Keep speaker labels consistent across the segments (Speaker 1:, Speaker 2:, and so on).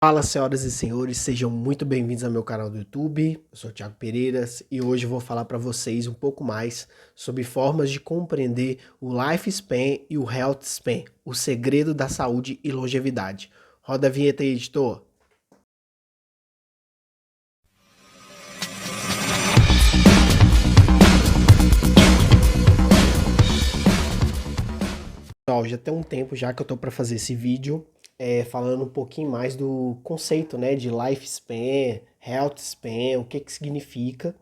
Speaker 1: Fala, senhoras e senhores, sejam muito bem-vindos ao meu canal do YouTube. Eu sou o Thiago Pereiras e hoje eu vou falar para vocês um pouco mais sobre formas de compreender o Lifespan e o Health Span, o segredo da saúde e longevidade. Roda a vinheta aí, editor. Pessoal, já tem um tempo já que eu tô para fazer esse vídeo, falando um pouquinho mais do conceito, né, de Lifespan, Health Span, o que que significa.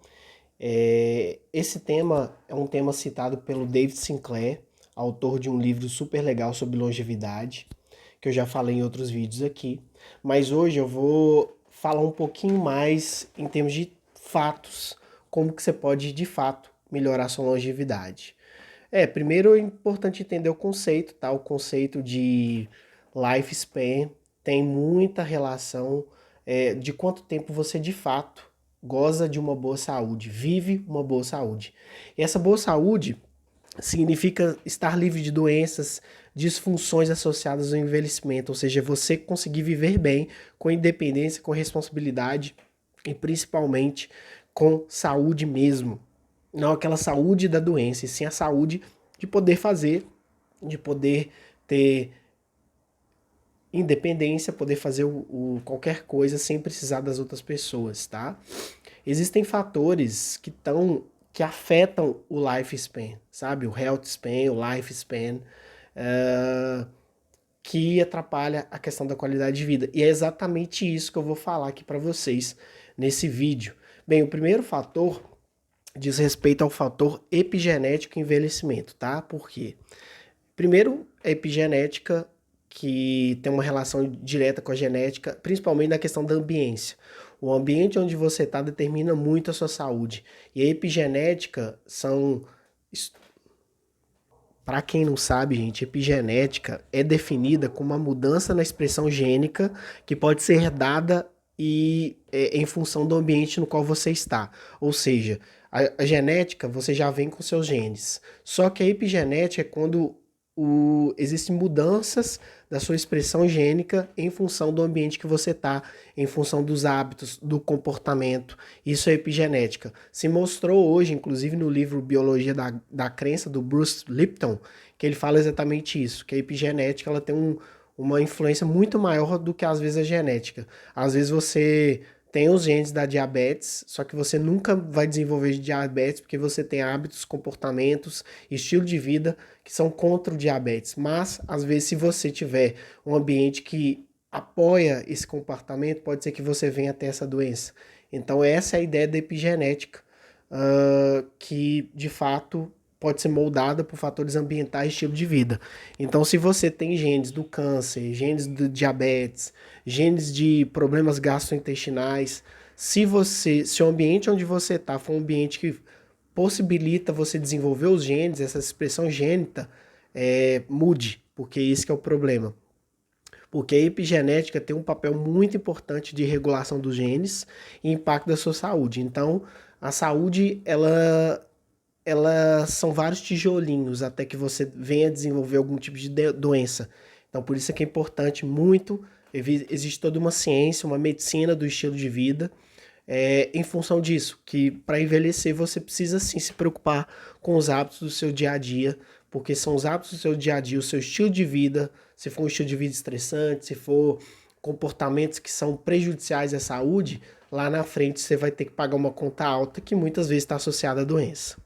Speaker 1: Esse tema é um tema citado pelo David Sinclair, autor de um livro super legal sobre longevidade, que eu já falei em outros vídeos aqui. Mas hoje eu vou falar um pouquinho mais em termos de fatos, como que você pode de fato melhorar sua longevidade. Primeiro é importante entender o conceito, tá? O conceito de lifespan tem muita relação de quanto tempo você de fato goza de uma boa saúde, vive uma boa saúde. E essa boa saúde significa estar livre de doenças, disfunções associadas ao envelhecimento, ou seja, você conseguir viver bem, com independência, com responsabilidade e principalmente com saúde mesmo. Não aquela saúde da doença, e sim a saúde de poder fazer, de poder ter independência, poder fazer qualquer coisa sem precisar das outras pessoas, tá? Existem fatores que afetam o lifespan, sabe? O health span, o lifespan, uh, que atrapalha a questão da qualidade de vida. E é exatamente isso que eu vou falar aqui para vocês nesse vídeo. Bem, o primeiro fator diz respeito ao fator epigenético e envelhecimento, tá? Por quê? Primeiro, a epigenética, que tem uma relação direta com a genética, principalmente na questão da ambiência. O ambiente onde você está determina muito a sua saúde. E a epigenética são. Para quem não sabe, gente, epigenética é definida como uma mudança na expressão gênica que pode ser herdada em função do ambiente no qual você está. Ou seja, a genética você já vem com seus genes. Só que a epigenética é quando existem mudanças da sua expressão gênica em função do ambiente que você está, em função dos hábitos, do comportamento. Isso é epigenética. Se mostrou hoje, inclusive no livro Biologia da Crença, do Bruce Lipton, que ele fala exatamente isso, que a epigenética ela tem uma influência muito maior do que às vezes a genética. Às vezes você tem os genes da diabetes, só que você nunca vai desenvolver diabetes porque você tem hábitos, comportamentos, estilo de vida que são contra o diabetes. Mas, às vezes, se você tiver um ambiente que apoia esse comportamento, pode ser que você venha a ter essa doença. Então, essa é a ideia da epigenética, que de fato pode ser moldada por fatores ambientais e estilo de vida. Então, se você tem genes do câncer, genes do diabetes, genes de problemas gastrointestinais, se o ambiente onde você está for um ambiente que possibilita você desenvolver os genes, essa expressão gênita, mude, porque esse que é o problema. Porque a epigenética tem um papel muito importante de regulação dos genes e impacto da sua saúde. Então, a saúde, ela são vários tijolinhos até que você venha desenvolver algum tipo de doença. Então, por isso é que é importante muito, existe toda uma ciência, uma medicina do estilo de vida, em função disso, que para envelhecer você precisa sim se preocupar com os hábitos do seu dia a dia, porque são os hábitos do seu dia a dia, o seu estilo de vida, se for um estilo de vida estressante, se for comportamentos que são prejudiciais à saúde, lá na frente você vai ter que pagar uma conta alta que muitas vezes está associada à doença.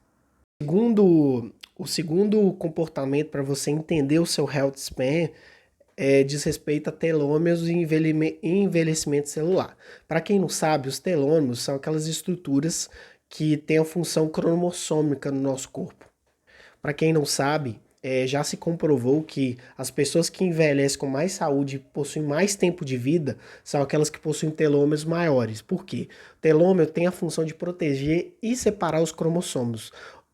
Speaker 1: O segundo comportamento para você entender o seu health span diz respeito a telômeros e envelhecimento celular. Para quem não sabe, os telômeros são aquelas estruturas que têm a função cromossômica no nosso corpo. Para quem não sabe, já se comprovou que as pessoas que envelhecem com mais saúde e possuem mais tempo de vida são aquelas que possuem telômeros maiores. Por quê? O telômero tem a função de proteger e separar os cromossomos.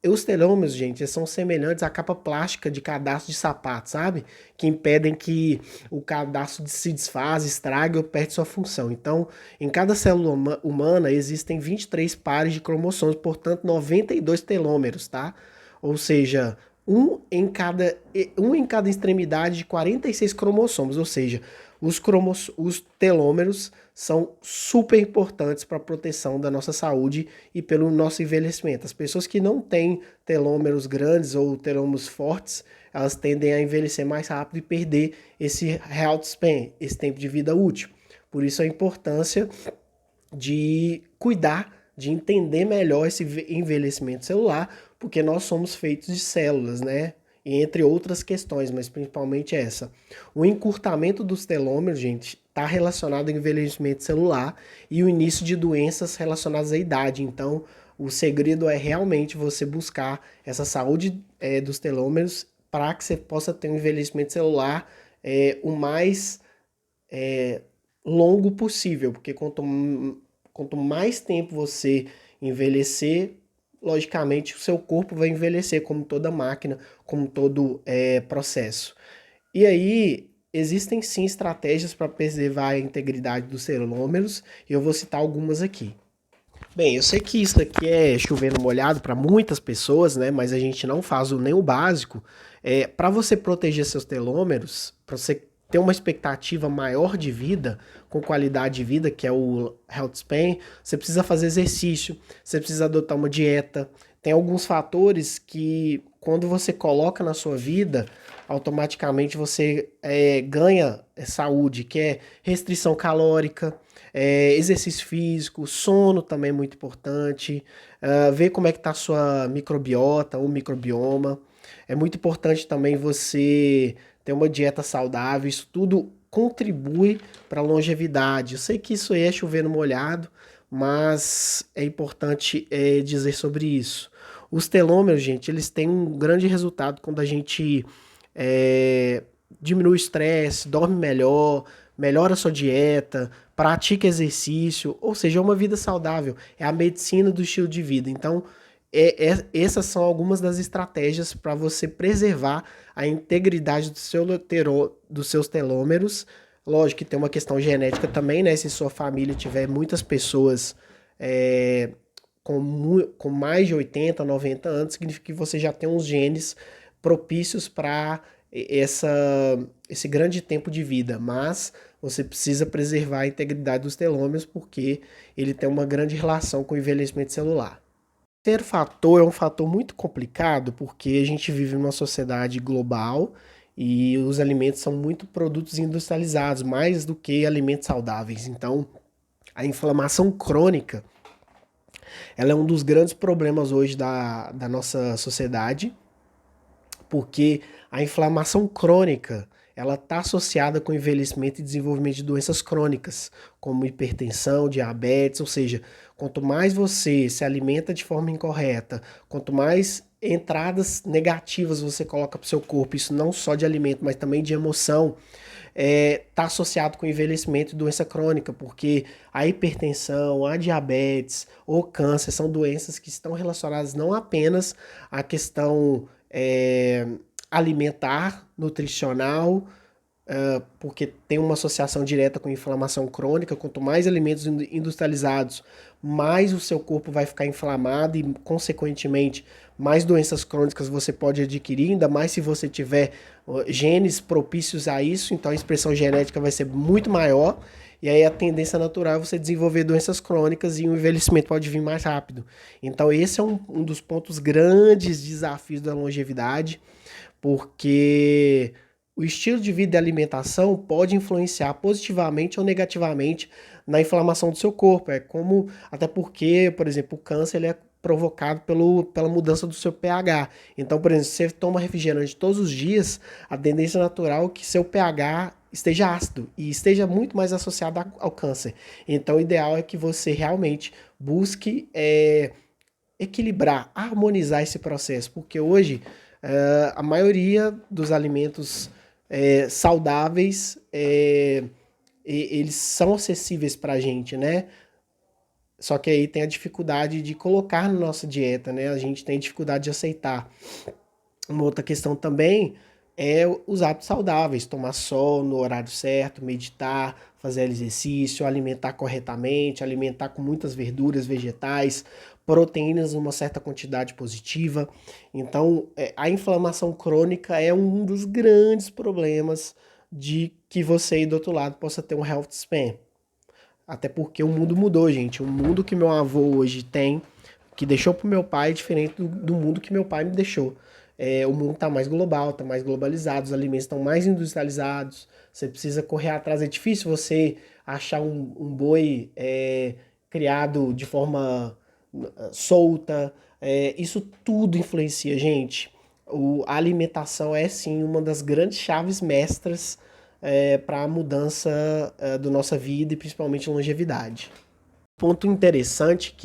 Speaker 1: Os telômeros, gente, são semelhantes à capa plástica de cadastro de sapato, sabe? Que impedem que o cadastro se desfaça, estrague ou perde sua função. Então, em cada célula humana existem 23 pares de cromossomos, portanto, 92 telômeros, tá? Ou seja, um em cada extremidade de 46 cromossomos. Ou seja, Os telômeros são super importantes para a proteção da nossa saúde e pelo nosso envelhecimento. As pessoas que não têm telômeros grandes ou telômeros fortes, elas tendem a envelhecer mais rápido e perder esse health span, esse tempo de vida útil. Por isso a importância de cuidar, de entender melhor esse envelhecimento celular, porque nós somos feitos de células, né? E entre outras questões, mas principalmente essa. O encurtamento dos telômeros, gente, está relacionado ao envelhecimento celular e o início de doenças relacionadas à idade. Então, o segredo é realmente você buscar essa saúde dos telômeros para que você possa ter um envelhecimento celular o mais longo possível, porque quanto mais tempo você envelhecer, logicamente o seu corpo vai envelhecer, como toda máquina, como todo processo. E aí, existem sim estratégias para preservar a integridade dos telômeros, e eu vou citar algumas aqui. Bem, eu sei que isso aqui é chovendo molhado para muitas pessoas, né? Mas a gente não faz nem o básico. Para você proteger seus telômeros, para você ter uma expectativa maior de vida, com qualidade de vida, que é o health span, você precisa fazer exercício, você precisa adotar uma dieta. Tem alguns fatores que, quando você coloca na sua vida, automaticamente você ganha saúde, que é restrição calórica, exercício físico, sono também é muito importante, ver como é que está a sua microbiota ou microbioma. É muito importante também você ter uma dieta saudável, isso tudo contribui para a longevidade. Eu sei que isso aí é chover no molhado, mas é importante dizer sobre isso. Os telômeros, gente, eles têm um grande resultado quando a gente é, diminui o estresse, dorme melhor, melhora a sua dieta, pratica exercício, ou seja, é uma vida saudável. É a medicina do estilo de vida. Então, essas são algumas das estratégias para você preservar a integridade dos seus telômeros. Lógico que tem uma questão genética também, né? Se sua família tiver muitas pessoas é, com mais de 80, 90 anos, significa que você já tem uns genes propícios para essa, esse grande tempo de vida, mas você precisa preservar a integridade dos telômeros porque ele tem uma grande relação com o envelhecimento celular. O terceiro fator é um fator muito complicado porque a gente vive numa sociedade global e os alimentos são muito produtos industrializados, mais do que alimentos saudáveis. Então, a inflamação crônica, ela é um dos grandes problemas hoje da nossa sociedade, porque a inflamação crônica ela está associada com envelhecimento e desenvolvimento de doenças crônicas, como hipertensão, diabetes, ou seja, quanto mais você se alimenta de forma incorreta, quanto mais entradas negativas você coloca para o seu corpo, isso não só de alimento, mas também de emoção, está associado com envelhecimento e doença crônica, porque a hipertensão, a diabetes, o câncer são doenças que estão relacionadas não apenas à questão alimentar, nutricional, porque tem uma associação direta com inflamação crônica. Quanto mais alimentos industrializados, mais o seu corpo vai ficar inflamado e, consequentemente, mais doenças crônicas você pode adquirir, ainda mais se você tiver genes propícios a isso, então a expressão genética vai ser muito maior. E aí a tendência natural é você desenvolver doenças crônicas e o envelhecimento pode vir mais rápido. Então esse é um dos pontos grandes desafios da longevidade, porque o estilo de vida e alimentação pode influenciar positivamente ou negativamente na inflamação do seu corpo. É como, até porque, por exemplo, o câncer ele é provocado pela mudança do seu pH. Então, por exemplo, se você toma refrigerante todos os dias, a tendência natural é que seu pH esteja ácido e esteja muito mais associado ao câncer. Então, o ideal é que você realmente busque equilibrar, harmonizar esse processo, porque hoje a maioria dos alimentos saudáveis eles são acessíveis para a gente, né? Só que aí tem a dificuldade de colocar na nossa dieta, né? A gente tem dificuldade de aceitar. Uma outra questão também é os hábitos saudáveis, tomar sol no horário certo, meditar, fazer exercício, alimentar corretamente, alimentar com muitas verduras, vegetais, proteínas numa certa quantidade positiva. Então, a inflamação crônica é um dos grandes problemas que você aí do outro lado possa ter um health span. Até porque o mundo mudou, gente. O mundo que meu avô hoje tem, que deixou pro meu pai, é diferente do mundo que meu pai me deixou. O mundo tá mais global, tá mais globalizado, os alimentos estão mais industrializados. Você precisa correr atrás. É difícil você achar um boi criado de forma solta. Isso tudo influencia, gente. A alimentação é sim uma das grandes chaves mestras para a mudança da nossa vida e principalmente longevidade. Ponto interessante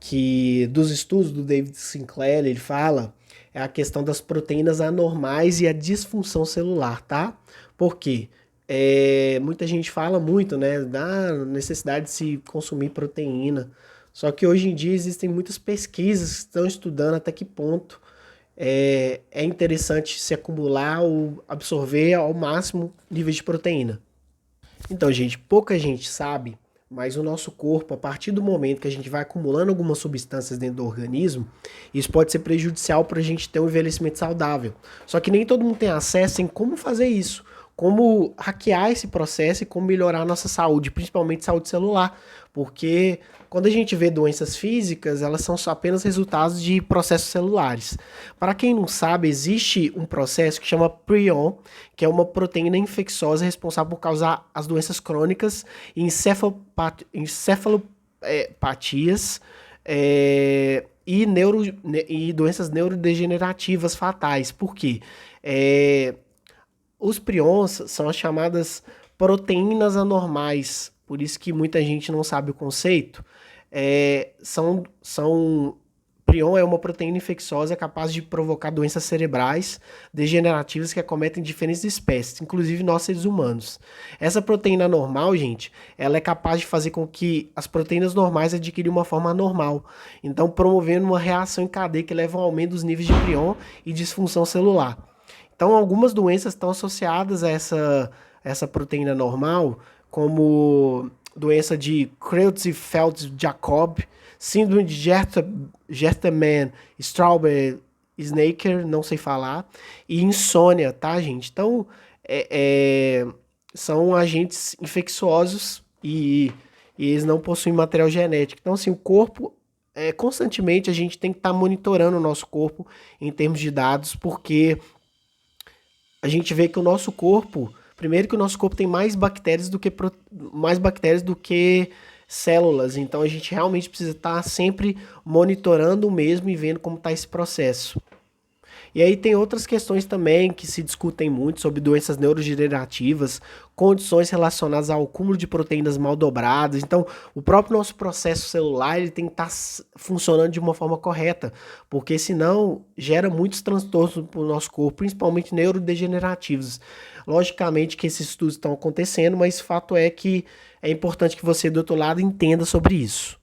Speaker 1: que dos estudos do David Sinclair ele fala é a questão das proteínas anormais e a disfunção celular, tá? Por quê? Muita gente fala muito, né, da necessidade de se consumir proteína. Só que hoje em dia existem muitas pesquisas que estão estudando até que ponto é interessante se acumular ou absorver ao máximo níveis de proteína. Então, gente, pouca gente sabe, mas o nosso corpo, a partir do momento que a gente vai acumulando algumas substâncias dentro do organismo, isso pode ser prejudicial para a gente ter um envelhecimento saudável. Só que nem todo mundo tem acesso em como fazer isso, como hackear esse processo e como melhorar a nossa saúde, principalmente saúde celular, porque quando a gente vê doenças físicas, elas são só apenas resultados de processos celulares. Para quem não sabe, existe um processo que chama prion, que é uma proteína infecciosa responsável por causar as doenças crônicas e encefalopatias e doenças neurodegenerativas fatais. Por quê? Os prions são as chamadas proteínas anormais, por isso que muita gente não sabe o conceito. Prion é uma proteína infecciosa capaz de provocar doenças cerebrais degenerativas que acometem diferentes espécies, inclusive nós seres humanos. Essa proteína anormal, gente, ela é capaz de fazer com que as proteínas normais adquirem uma forma anormal, então promovendo uma reação em cadeia que leva ao aumento dos níveis de prion e disfunção celular. Então, algumas doenças estão associadas a essa proteína normal, como doença de Creutzfeldt-Jakob, síndrome de Gerstmann-Strauber-Snaker, não sei falar, e insônia, tá, gente? Então, são agentes infecciosos e eles não possuem material genético. Então, assim, o corpo, constantemente a gente tem que estar monitorando o nosso corpo em termos de dados, porque a gente vê que o nosso corpo, primeiro que o nosso corpo tem mais bactérias do que células, então a gente realmente precisa estar sempre monitorando o mesmo e vendo como está esse processo. E aí tem outras questões também que se discutem muito sobre doenças neurodegenerativas, condições relacionadas ao acúmulo de proteínas mal dobradas. Então, o próprio nosso processo celular ele tem que estar funcionando de uma forma correta, porque senão gera muitos transtornos para o nosso corpo, principalmente neurodegenerativos. Logicamente que esses estudos estão acontecendo, mas o fato é que é importante que você do outro lado entenda sobre isso.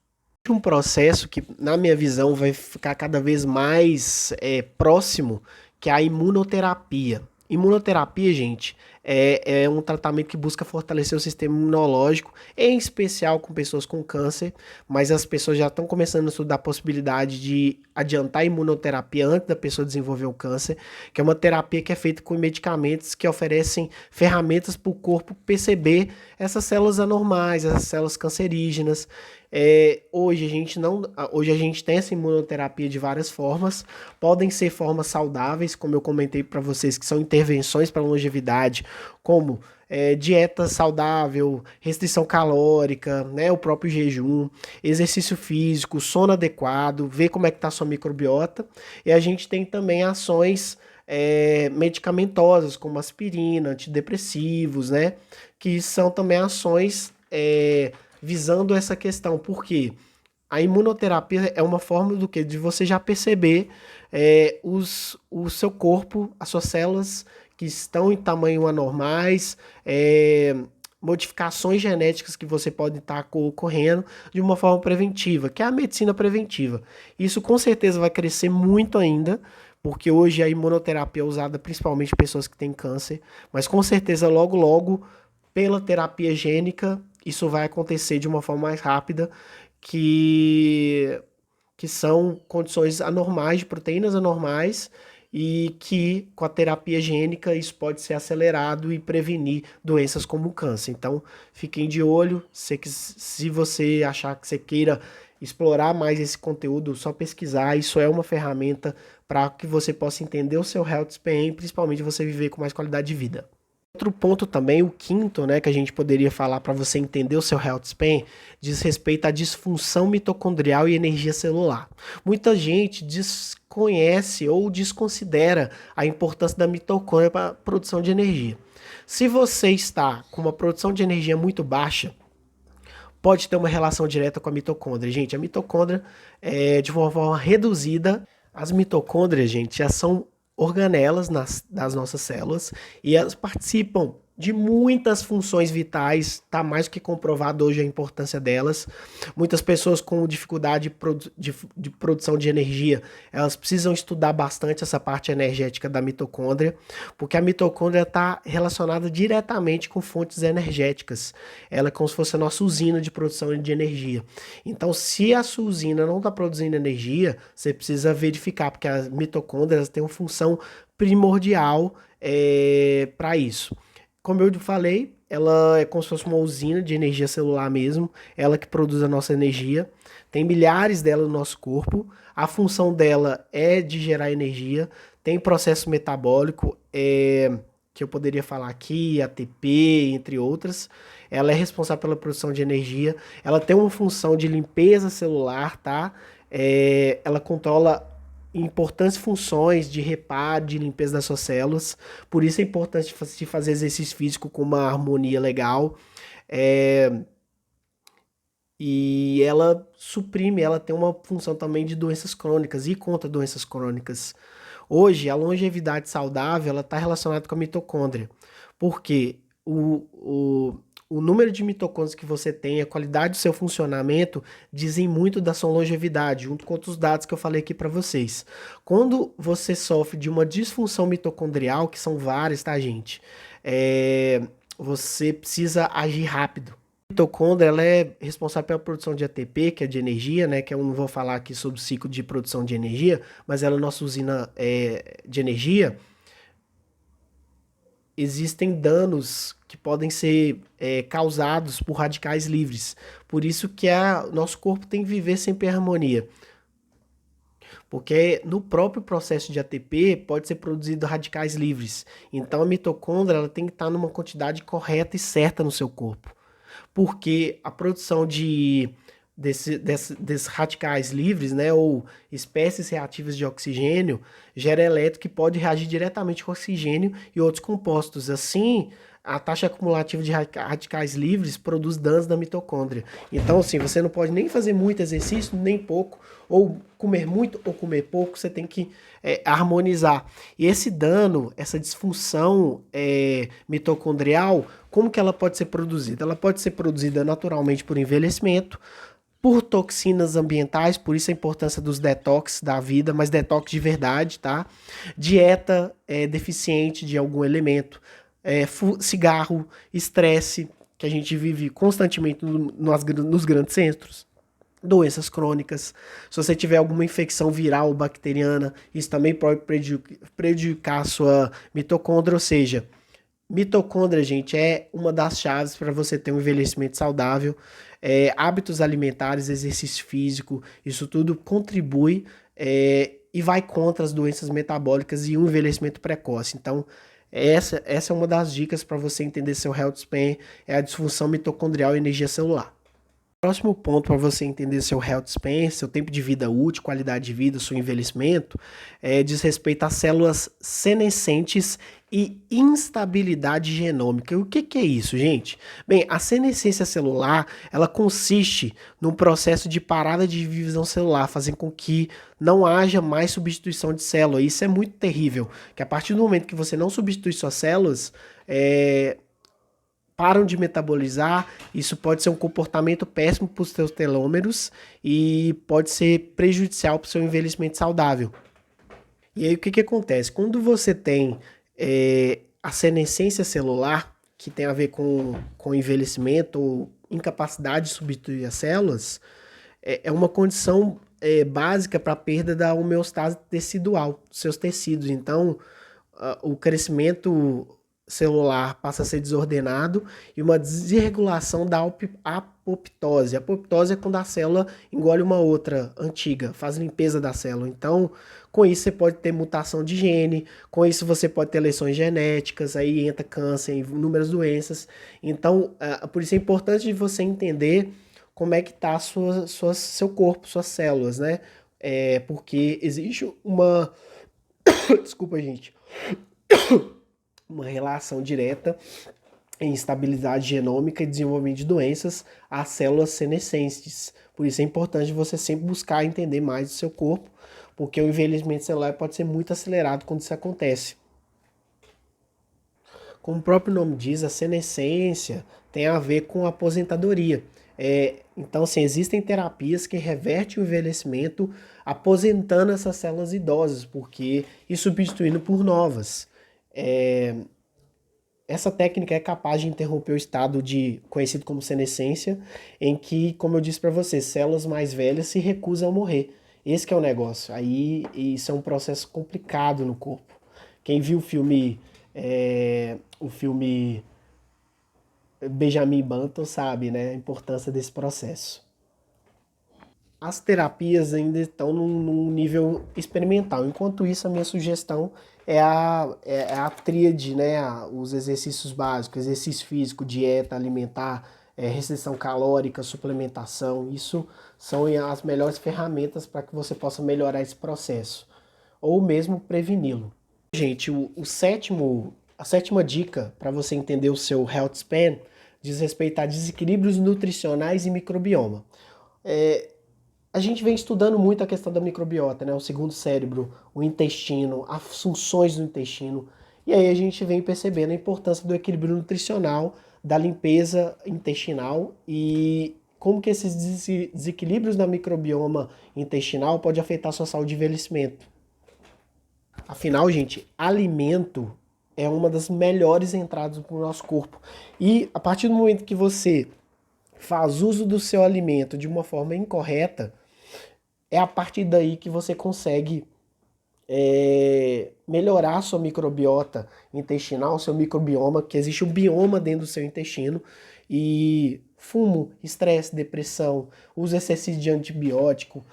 Speaker 1: Um processo que, na minha visão, vai ficar cada vez mais próximo, que é a imunoterapia. Imunoterapia, gente, é um tratamento que busca fortalecer o sistema imunológico, em especial com pessoas com câncer, mas as pessoas já estão começando a estudar a possibilidade de adiantar a imunoterapia antes da pessoa desenvolver o câncer, que é uma terapia que é feita com medicamentos que oferecem ferramentas para o corpo perceber essas células anormais, essas células cancerígenas. Hoje a gente tem essa imunoterapia de várias formas, podem ser formas saudáveis, como eu comentei para vocês, que são intervenções para longevidade, como dieta saudável, restrição calórica, né, o próprio jejum, exercício físico, sono adequado, ver como é que está a sua microbiota, e a gente tem também ações medicamentosas, como aspirina, antidepressivos, né, que são também ações visando essa questão, porque a imunoterapia é uma forma do que? De você já perceber o seu corpo, as suas células que estão em tamanho anormais, modificações genéticas que você pode estar ocorrendo de uma forma preventiva, que é a medicina preventiva. Isso com certeza vai crescer muito ainda, porque hoje a imunoterapia é usada principalmente em pessoas que têm câncer, mas com certeza logo logo pela terapia gênica isso vai acontecer de uma forma mais rápida, que são condições anormais, de proteínas anormais, e que com a terapia gênica isso pode ser acelerado e prevenir doenças como o câncer. Então, fiquem de olho, se você achar que você queira explorar mais esse conteúdo, só pesquisar, isso é uma ferramenta para que você possa entender o seu health span, principalmente você viver com mais qualidade de vida. Outro ponto também, o quinto, né, que a gente poderia falar para você entender o seu health span, diz respeito à disfunção mitocondrial e energia celular. Muita gente desconhece ou desconsidera a importância da mitocôndria para a produção de energia. Se você está com uma produção de energia muito baixa, pode ter uma relação direta com a mitocôndria. Gente, a mitocôndria é de uma forma reduzida. As mitocôndrias, gente, já são organelas das nossas células e elas participam de muitas funções vitais, tá mais do que comprovado hoje a importância delas. Muitas pessoas com dificuldade de produção de energia, elas precisam estudar bastante essa parte energética da mitocôndria, porque a mitocôndria está relacionada diretamente com fontes energéticas. Ela é como se fosse a nossa usina de produção de energia. Então, se a sua usina não está produzindo energia, você precisa verificar, porque as mitocôndrias têm uma função primordial para isso. Como eu falei, ela é como se fosse uma usina de energia celular mesmo, ela que produz a nossa energia. Tem milhares dela no nosso corpo. A função dela é de gerar energia. Tem processo metabólico, que eu poderia falar aqui, ATP, entre outras. Ela é responsável pela produção de energia. Ela tem uma função de limpeza celular, tá? Ela controla importantes funções de reparo, de limpeza das suas células. Por isso é importante de fazer exercício físico com uma harmonia legal. É, e ela suprime, ela tem uma função também de doenças crônicas e contra doenças crônicas. Hoje, a longevidade saudável ela está relacionada com a mitocôndria, porque o número de mitocôndrias que você tem, a qualidade do seu funcionamento, dizem muito da sua longevidade, junto com outros dados que eu falei aqui para vocês. Quando você sofre de uma disfunção mitocondrial, que são várias, tá, gente? Você precisa agir rápido. A mitocôndria ela é responsável pela produção de ATP, que é de energia, né? Que eu não vou falar aqui sobre o ciclo de produção de energia, mas ela é nossa usina de energia. Existem danos que podem ser causados por radicais livres. Por isso que nosso corpo tem que viver sempre em harmonia. Porque no próprio processo de ATP pode ser produzido radicais livres. Então a mitocôndria ela tem que estar numa quantidade correta e certa no seu corpo. Porque a produção desses radicais livres, né, ou espécies reativas de oxigênio, gera elétron que pode reagir diretamente com oxigênio e outros compostos. Assim, a taxa acumulativa de radicais livres produz danos na mitocôndria. Então, assim, você não pode nem fazer muito exercício, nem pouco, ou comer muito ou comer pouco, você tem que harmonizar. E esse dano, essa disfunção mitocondrial, como que ela pode ser produzida? Ela pode ser produzida naturalmente por envelhecimento, por toxinas ambientais, por isso a importância dos detox da vida, mas detox de verdade, tá? Dieta deficiente de algum elemento, cigarro, estresse, que a gente vive constantemente nos grandes centros, doenças crônicas. Se você tiver alguma infecção viral ou bacteriana, isso também pode prejudicar a sua mitocôndria, ou seja, mitocôndria, gente, é uma das chaves para você ter um envelhecimento saudável. Hábitos alimentares, exercício físico, isso tudo contribui e vai contra as doenças metabólicas e o envelhecimento precoce. Então, essa é uma das dicas para você entender seu health span, é a disfunção mitocondrial e energia celular. Próximo ponto para você entender seu health span, seu tempo de vida útil, qualidade de vida, seu envelhecimento, diz respeito às células senescentes e instabilidade genômica. O que é isso, gente? Bem, a senescência celular, ela consiste num processo de parada de divisão celular, fazendo com que não haja mais substituição de célula. Isso é muito terrível, que a partir do momento que você não substitui suas células, param de metabolizar, isso pode ser um comportamento péssimo para os seus telômeros e pode ser prejudicial para o seu envelhecimento saudável. E aí o que acontece? Quando você tem a senescência celular, que tem a ver com envelhecimento ou incapacidade de substituir as células, é uma condição básica para a perda da homeostase tecidual dos seus tecidos. Então, o crescimento celular passa a ser desordenado e uma desregulação da apoptose. A apoptose é quando a célula engole uma outra antiga, faz limpeza da célula. Então, com isso você pode ter mutação de gene, com isso você pode ter lesões genéticas, aí entra câncer, inúmeras doenças. Então, por isso é importante você entender como é que está seu corpo, suas células, né? Porque existe uma... Desculpa, gente. Uma relação direta em estabilidade genômica e desenvolvimento de doenças às células senescentes. Por isso é importante você sempre buscar entender mais do seu corpo, porque o envelhecimento celular pode ser muito acelerado quando isso acontece. Como o próprio nome diz, a senescência tem a ver com a aposentadoria. Então, assim, existem terapias que revertem o envelhecimento aposentando essas células idosas e substituindo por novas. É, Essa técnica é capaz de interromper o estado conhecido como senescência, em que, como eu disse para você, células mais velhas se recusam a morrer. Esse que é o negócio. Aí isso é um processo complicado no corpo. Quem viu o filme Benjamin Button sabe, né, a importância desse processo. As terapias ainda estão num nível experimental. Enquanto isso, a minha sugestão é a tríade, né? Os exercícios básicos, exercício físico, dieta, alimentar, restrição calórica, suplementação. Isso são as melhores ferramentas para que você possa melhorar esse processo, ou mesmo preveni-lo. Gente, a sétima dica para você entender o seu health span diz respeito a desequilíbrios nutricionais e microbioma. A gente vem estudando muito a questão da microbiota, né? O segundo cérebro, o intestino, as funções do intestino. E aí a gente vem percebendo a importância do equilíbrio nutricional, da limpeza intestinal e como que esses desequilíbrios na microbioma intestinal pode afetar a sua saúde de envelhecimento. Afinal, gente, alimento é uma das melhores entradas para o nosso corpo. E a partir do momento que você faz uso do seu alimento de uma forma incorreta, é a partir daí que você consegue melhorar a sua microbiota intestinal, seu microbioma, que existe um bioma dentro do seu intestino, e fumo, estresse, depressão, uso excessivo de antibiótico,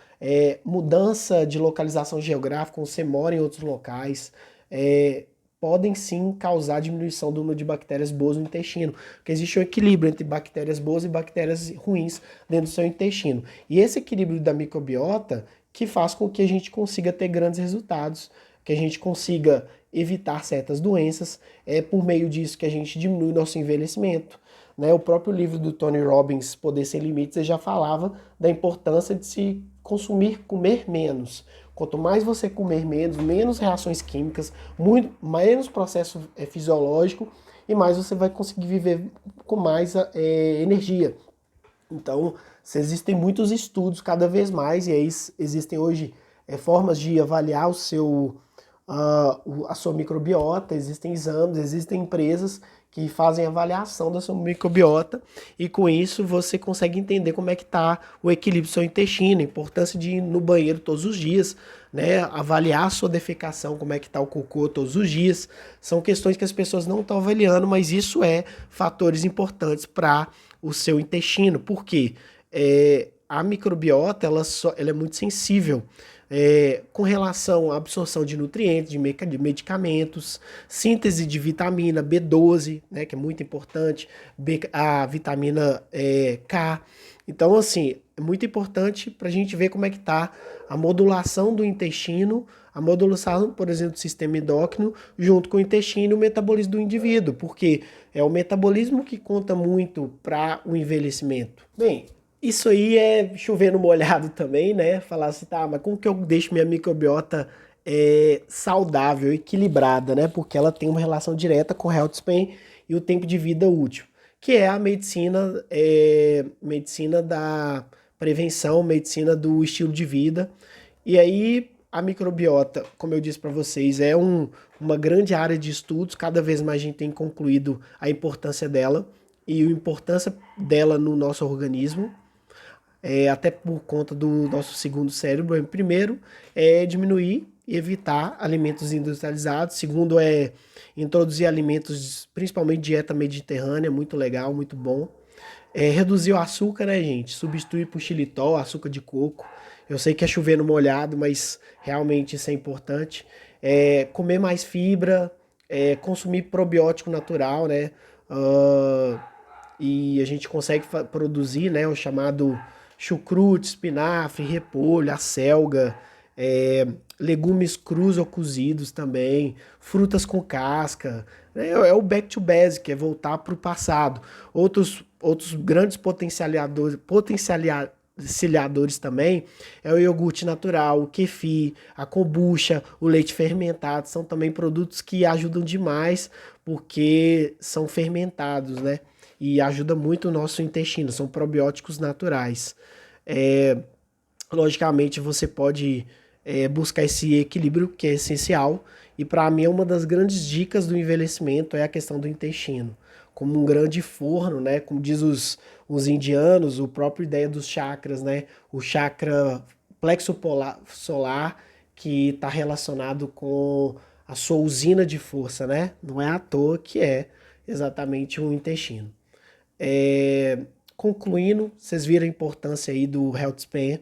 Speaker 1: mudança de localização geográfica, você mora em outros locais, podem sim causar diminuição do número de bactérias boas no intestino, porque existe um equilíbrio entre bactérias boas e bactérias ruins dentro do seu intestino. E esse equilíbrio da microbiota que faz com que a gente consiga ter grandes resultados, que a gente consiga evitar certas doenças, por meio disso que a gente diminui nosso envelhecimento. Né? O próprio livro do Tony Robbins, Poder Sem Limites, ele já falava da importância de se comer menos. Quanto mais você comer menos, menos reações químicas, menos processo fisiológico e mais você vai conseguir viver com mais energia. Então, existem muitos estudos cada vez mais, e aí existem hoje formas de avaliar a sua microbiota, existem exames, existem empresas que fazem avaliação da sua microbiota e com isso você consegue entender como é que está o equilíbrio do seu intestino, a importância de ir no banheiro todos os dias, né? Avaliar a sua defecação, como é que está o cocô todos os dias. São questões que as pessoas não estão avaliando, mas isso é fatores importantes para o seu intestino. Por quê? A microbiota ela é muito sensível com relação à absorção de nutrientes, de medicamentos, síntese de vitamina B12, né, que é muito importante, a vitamina K. Então, assim, é muito importante para a gente ver como é que está a modulação do intestino, a modulação, por exemplo, do sistema endócrino, junto com o intestino e o metabolismo do indivíduo, porque é o metabolismo que conta muito para o envelhecimento. Bem, isso aí é chover no molhado também, né? Falar assim, tá, mas como que eu deixo minha microbiota saudável, equilibrada, né? Porque ela tem uma relação direta com o health span e o tempo de vida útil, que é a medicina da prevenção, medicina do estilo de vida. E aí a microbiota, como eu disse para vocês, é uma grande área de estudos, cada vez mais a gente tem concluído a importância dela e a importância dela no nosso organismo. até por conta do nosso segundo cérebro. Primeiro é diminuir e evitar alimentos industrializados. Segundo é introduzir alimentos, principalmente dieta mediterrânea, muito legal, muito bom. Reduzir o açúcar, né, gente? Substituir por xilitol, açúcar de coco. Eu sei que é chover no molhado, mas realmente isso é importante. Comer mais fibra, consumir probiótico natural, né? Ah, e a gente consegue produzir, né, o chamado chucrute, espinafre, repolho, acelga, legumes crus ou cozidos também, frutas com casca. É o back to basic, é voltar para o passado. Outros grandes potencializadores também é o iogurte natural, o kefir, a kombucha, o leite fermentado, são também produtos que ajudam demais porque são fermentados, né? E ajuda muito o nosso intestino, são probióticos naturais. É, Logicamente, você pode buscar esse equilíbrio que é essencial. E para mim, uma das grandes dicas do envelhecimento é a questão do intestino. Como um grande forno, né? Como diz os indianos, o próprio ideia dos chakras, né? O chakra plexo solar, que está relacionado com a sua usina de força, né? Não é à toa que é exatamente o intestino. É, Concluindo, vocês viram a importância aí do Health Span.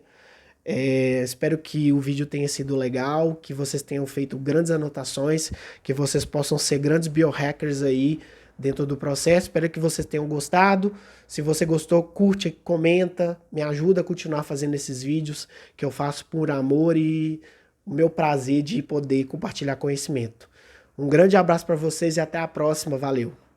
Speaker 1: Espero que o vídeo tenha sido legal, que vocês tenham feito grandes anotações, que vocês possam ser grandes biohackers aí dentro do processo. Espero que vocês tenham gostado. Se você gostou, curte, comenta, me ajuda a continuar fazendo esses vídeos que eu faço por amor e o meu prazer de poder compartilhar conhecimento. Um grande abraço para vocês e até a próxima. Valeu!